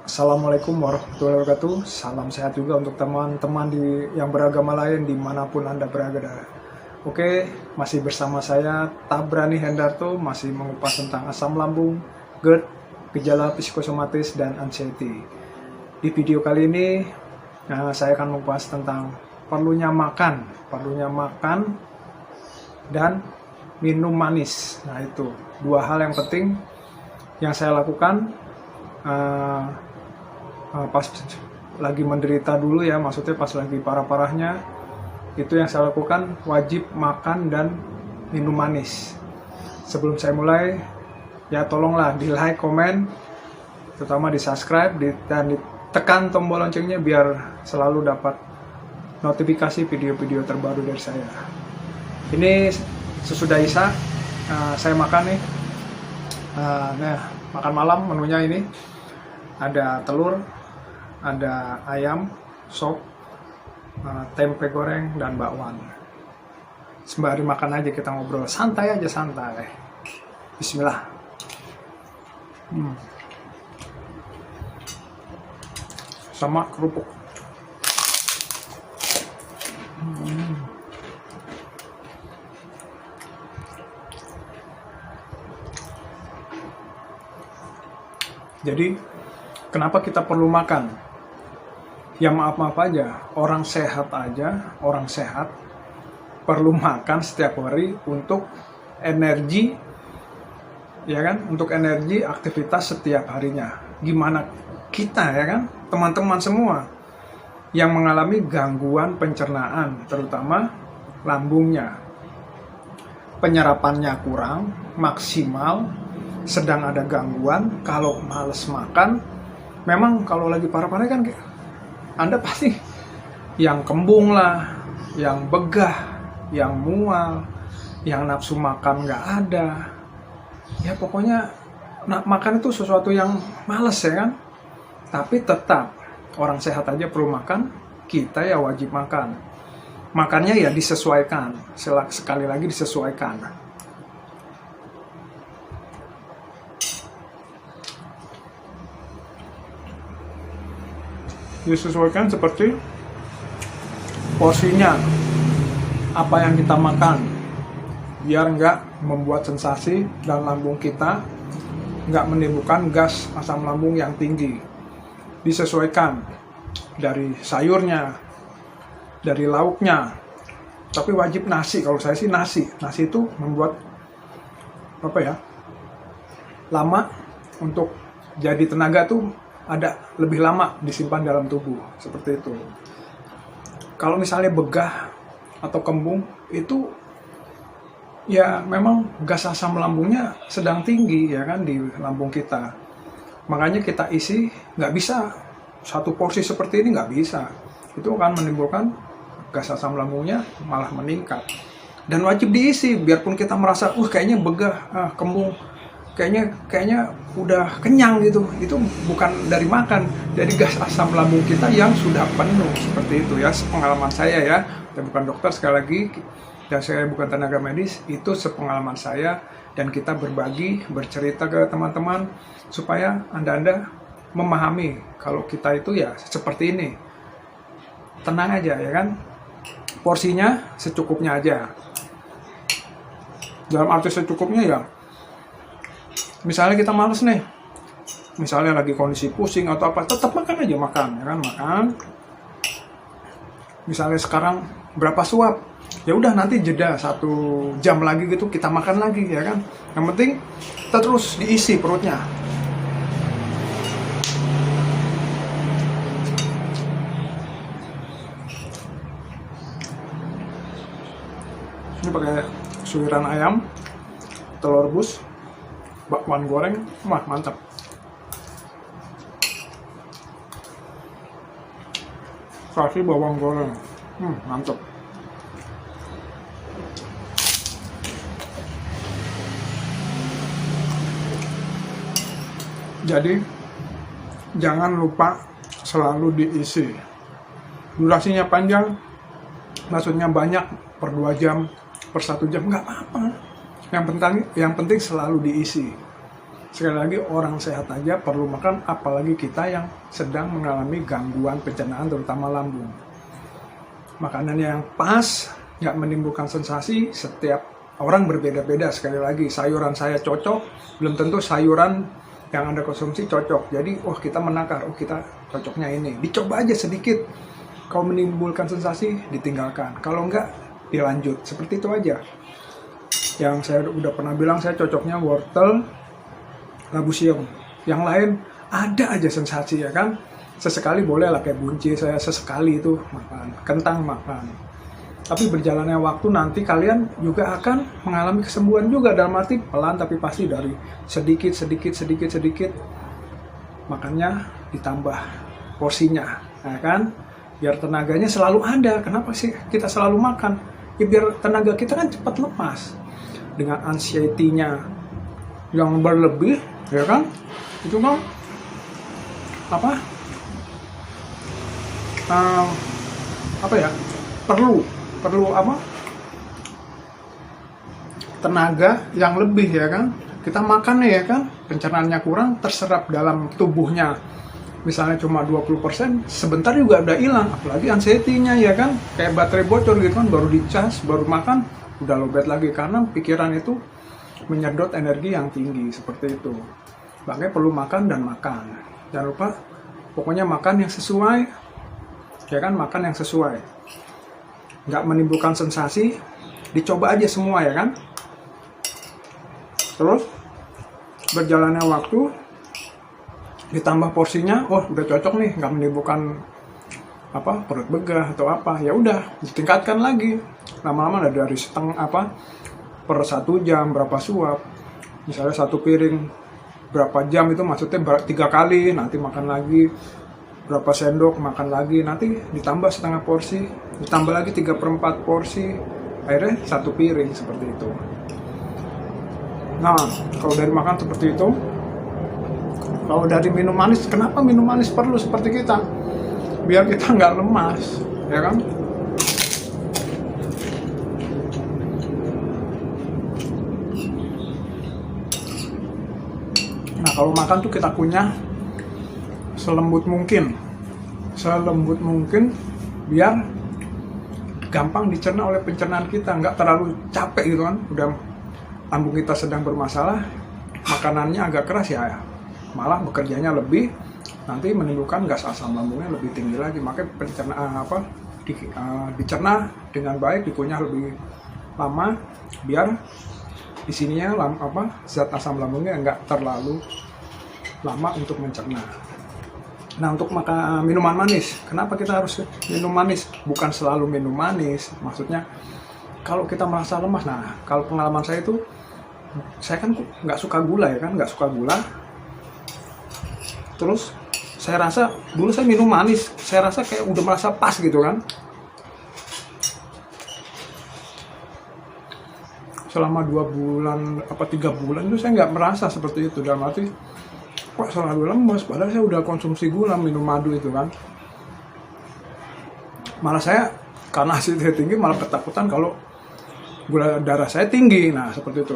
Assalamualaikum warahmatullahi wabarakatuh. Salam sehat juga untuk teman-teman yang beragama lain dimanapun Anda berada. Oke, masih bersama saya Tabrani Hendarto, masih mengupas tentang asam lambung, GERD, gejala psikosomatis, dan anxiety. Di video kali ini, saya akan mengupas tentang perlunya makan dan minum manis. Nah, itu dua hal yang penting yang saya lakukan pas lagi menderita dulu ya, maksudnya pas lagi parah-parahnya. Itu yang saya lakukan, wajib makan dan minum manis. Sebelum saya mulai, ya tolonglah di like, komen, terutama di subscribe, dan ditekan tombol loncengnya biar selalu dapat notifikasi video-video terbaru dari saya. Ini sesudah Isya, saya makan nih. Nah, makan malam menunya ini ada telur, ada ayam, sop, tempe goreng, dan bakwan. Sembari makan aja kita ngobrol, santai aja, santai. Bismillah. Sama kerupuk. Jadi, kenapa kita perlu makan? Ya maaf aja, orang sehat perlu makan setiap hari untuk energi, ya kan? Untuk energi aktivitas setiap harinya. Gimana kita, ya kan? Teman-teman semua yang mengalami gangguan pencernaan, terutama lambungnya, penyerapannya kurang maksimal, sedang ada gangguan, kalau males makan, memang kalau lagi parah-parah kan Anda pasti yang kembung lah, yang begah, yang mual, yang nafsu makan nggak ada. Ya pokoknya makan itu sesuatu yang males ya kan. Tapi tetap orang sehat aja perlu makan, kita ya wajib makan. Makannya ya disesuaikan, sekali lagi disesuaikan. Disesuaikan seperti porsinya, apa yang kita makan, biar nggak membuat sensasi dalam lambung kita, nggak menimbulkan gas asam lambung yang tinggi. Disesuaikan dari sayurnya, dari lauknya, tapi wajib nasi. Kalau saya sih nasi itu membuat lama untuk jadi tenaga tuh, ada lebih lama disimpan dalam tubuh, seperti itu. Kalau misalnya begah atau kembung, itu ya memang gas asam lambungnya sedang tinggi ya kan di lambung kita. Makanya kita isi, nggak bisa satu porsi seperti ini, nggak bisa. Itu akan menimbulkan gas asam lambungnya malah meningkat. Dan wajib diisi, biarpun kita merasa kayaknya begah, kembung, kayaknya udah kenyang gitu. Itu bukan dari makan, dari gas asam lambung kita yang sudah penuh, seperti itu ya. Pengalaman saya ya, saya bukan dokter sekali lagi, dan saya bukan tenaga medis, itu sepengalaman saya, dan kita berbagi, bercerita ke teman-teman supaya anda memahami kalau kita itu ya seperti ini. Tenang aja ya kan, porsinya secukupnya aja. Dalam arti secukupnya ya, misalnya kita males nih, misalnya lagi kondisi pusing atau apa, tetap makan aja, makan ya kan, makan. Misalnya sekarang berapa suap, ya udah nanti jeda 1 jam lagi gitu kita makan lagi ya kan. Yang penting kita terus diisi perutnya. Ini pakai suiran ayam, telur rebus, bakwan goreng, mantap. Kasih bawang goreng, mantap. Jadi jangan lupa selalu diisi. Durasinya panjang, maksudnya banyak, per 2 jam, per 1 jam, nggak apa-apa. Yang penting selalu diisi. Sekali lagi, orang sehat aja perlu makan, apalagi kita yang sedang mengalami gangguan pencernaan terutama lambung. Makanan yang pas, nggak menimbulkan sensasi, setiap orang berbeda-beda. Sekali lagi, sayuran saya cocok, belum tentu sayuran yang Anda konsumsi cocok. Jadi, kita menakar, kita cocoknya ini. Dicoba aja sedikit. Kalau menimbulkan sensasi, ditinggalkan. Kalau enggak, dilanjut. Seperti itu aja. Yang saya udah pernah bilang, saya cocoknya wortel, labu siam. Yang lain ada aja sensasi, ya kan. Sesekali boleh lah, kayak buncis saya sesekali itu makan, kentang makan. Tapi berjalannya waktu nanti kalian juga akan mengalami kesembuhan juga, dalam arti pelan tapi pasti, dari sedikit makannya ditambah porsinya, ya kan. Biar tenaganya selalu ada. Kenapa sih kita selalu makan? Ya biar tenaga kita kan cepat lepas. Dengan anxiety-nya yang berlebih, ya kan, itu kan perlu tenaga yang lebih, ya kan. Kita makan, ya kan, pencernaannya kurang, terserap dalam tubuhnya misalnya cuma 20%, sebentar juga udah hilang. Apalagi anxiety-nya, ya kan, kayak baterai bocor gitu kan, baru dicas, baru makan udah lowbat lagi, karena pikiran itu menyedot energi yang tinggi. Seperti itu. Makanya perlu makan dan makan. Jangan lupa, pokoknya makan yang sesuai, ya kan, makan yang sesuai. Nggak menimbulkan sensasi, dicoba aja semua, ya kan. Terus berjalannya waktu, ditambah porsinya, udah cocok nih, nggak menimbulkan perut begah atau apa, ya udah ditingkatkan lagi. Lama-lama dari per 1 jam berapa suap, misalnya 1 piring berapa jam, itu maksudnya 3 kali, nanti makan lagi berapa sendok, makan lagi, nanti ditambah setengah porsi, ditambah lagi 3/4 porsi, akhirnya 1 piring, seperti itu. Nah, kalau dari makan seperti itu. Kalau dari minum manis, kenapa minum manis perlu seperti kita? Biar kita nggak lemas, ya kan? Nah, kalau makan tuh kita kunyah selembut mungkin, biar gampang dicerna oleh pencernaan kita, nggak terlalu capek gitu kan. Udah lambung kita sedang bermasalah, makanannya agak keras, ya malah bekerjanya lebih, nanti menimbulkan gas asam lambungnya lebih tinggi lagi. Makanya pencernaan dicerna dengan baik, dikunyah lebih lama, biar di sininya zat asam lambungnya nggak terlalu lama untuk mencerna. Nah, untuk minuman manis, kenapa kita harus minum manis? Bukan selalu minum manis, maksudnya kalau kita merasa lemas. Nah, kalau pengalaman saya itu, saya kan nggak suka gula, ya kan, nggak suka gula. Terus saya rasa dulu saya minum manis, saya rasa kayak udah merasa pas gitu kan. Selama 2 bulan 3 bulan itu saya nggak merasa seperti itu, dalam arti kok selalu lemes, padahal saya udah konsumsi gula, minum madu itu kan. Malah saya, karena asidnya tinggi, malah ketakutan kalau gula darah saya tinggi. Nah, seperti itu.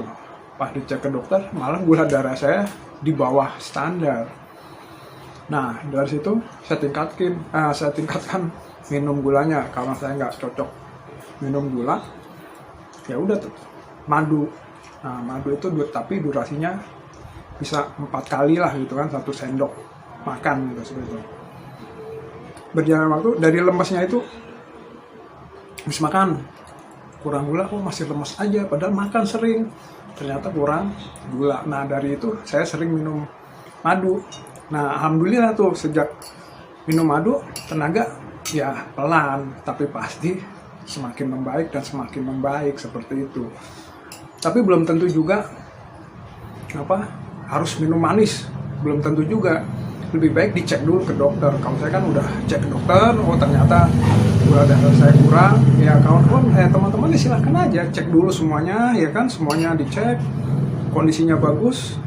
Pas dicek ke dokter, malah gula darah saya di bawah standar. Nah, dari situ saya tingkatkan minum gulanya, karena saya nggak cocok minum gula. Ya udah tuh, madu. Nah, madu itu tapi durasinya bisa 4 kali lah gitu kan, 1 sendok makan gitu, seperti itu. Berjalan waktu, dari lemesnya itu habis makan kurang gula, masih lemes aja, padahal makan sering, ternyata kurang gula. Nah, dari itu saya sering minum madu. Nah, alhamdulillah tuh, sejak minum madu, tenaga ya pelan tapi pasti semakin membaik dan semakin membaik, seperti itu. Tapi belum tentu juga harus minum manis, belum tentu juga. Lebih baik dicek dulu ke dokter. Kalau saya kan udah cek ke dokter, ternyata gula darah saya kurang, ya kawan-kawan, teman-teman silahkan aja cek dulu semuanya, ya kan, semuanya dicek, kondisinya bagus.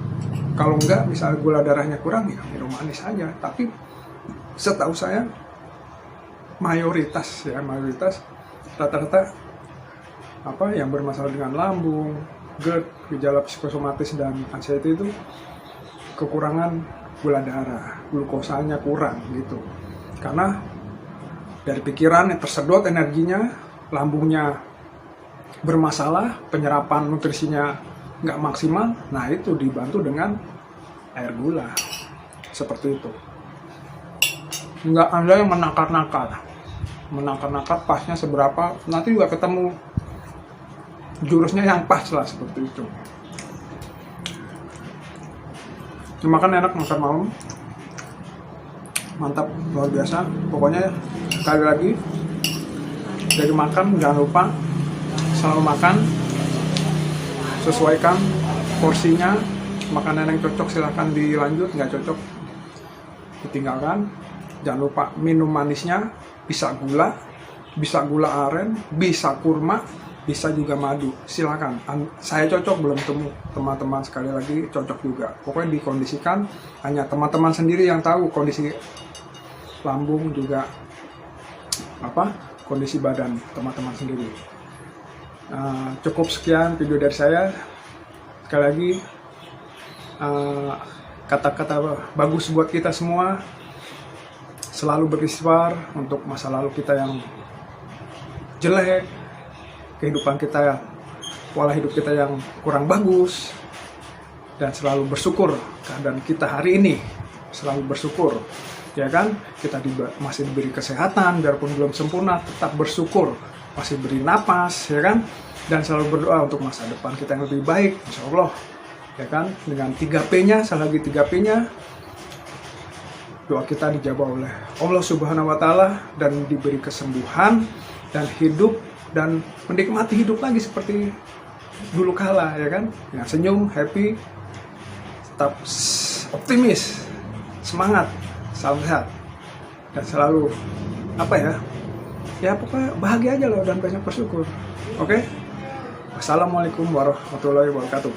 Kalau enggak, misalnya gula darahnya kurang, ya minum manis aja. Tapi setahu saya mayoritas rata-rata yang bermasalah dengan lambung, GERD, gejala psikosomatis dan anxiety itu kekurangan gula darah, glukosanya kurang gitu. Karena dari pikiran yang tersedot energinya, lambungnya bermasalah, penyerapan nutrisinya nggak maksimal, nah itu dibantu dengan air gula. Seperti itu. Nggak ada yang menakar-nakar pasnya seberapa, nanti juga ketemu jurusnya yang pas lah, seperti itu. Makan enak, makan malam mantap, luar biasa. Pokoknya sekali lagi, dari makan jangan lupa selalu makan, sesuaikan porsinya. Makanan yang cocok silahkan dilanjut, nggak cocok ditinggalkan. Jangan lupa minum manisnya, bisa gula aren, bisa kurma, bisa juga madu. Silakan. Saya cocok, belum temu teman-teman sekali lagi cocok juga. Pokoknya dikondisikan, hanya teman-teman sendiri yang tahu kondisi lambung juga kondisi badan teman-teman sendiri. Cukup sekian video dari saya. Sekali lagi, kata-kata bagus buat kita semua. Selalu beristighfar untuk masa lalu kita yang jelek, kehidupan kita, pola hidup kita yang kurang bagus, dan selalu bersyukur keadaan kita hari ini. Selalu bersyukur, ya kan? Kita masih diberi kesehatan, biarpun belum sempurna, tetap bersyukur. Masih beri napas, ya kan? Dan selalu berdoa untuk masa depan kita yang lebih baik, insya Allah, ya kan? Dengan 3P-nya, sekali lagi 3P-nya, doa kita dijawab oleh Allah Subhanahu wa Ta'ala, dan diberi kesembuhan dan hidup dan menikmati hidup lagi seperti dulu kala, ya kan? Dengan senyum, happy, tetap optimis, semangat, salam sehat, dan selalu ya pokoknya bahagia aja loh, dan banyak bersyukur. Oke? Wassalamualaikum warahmatullahi wabarakatuh.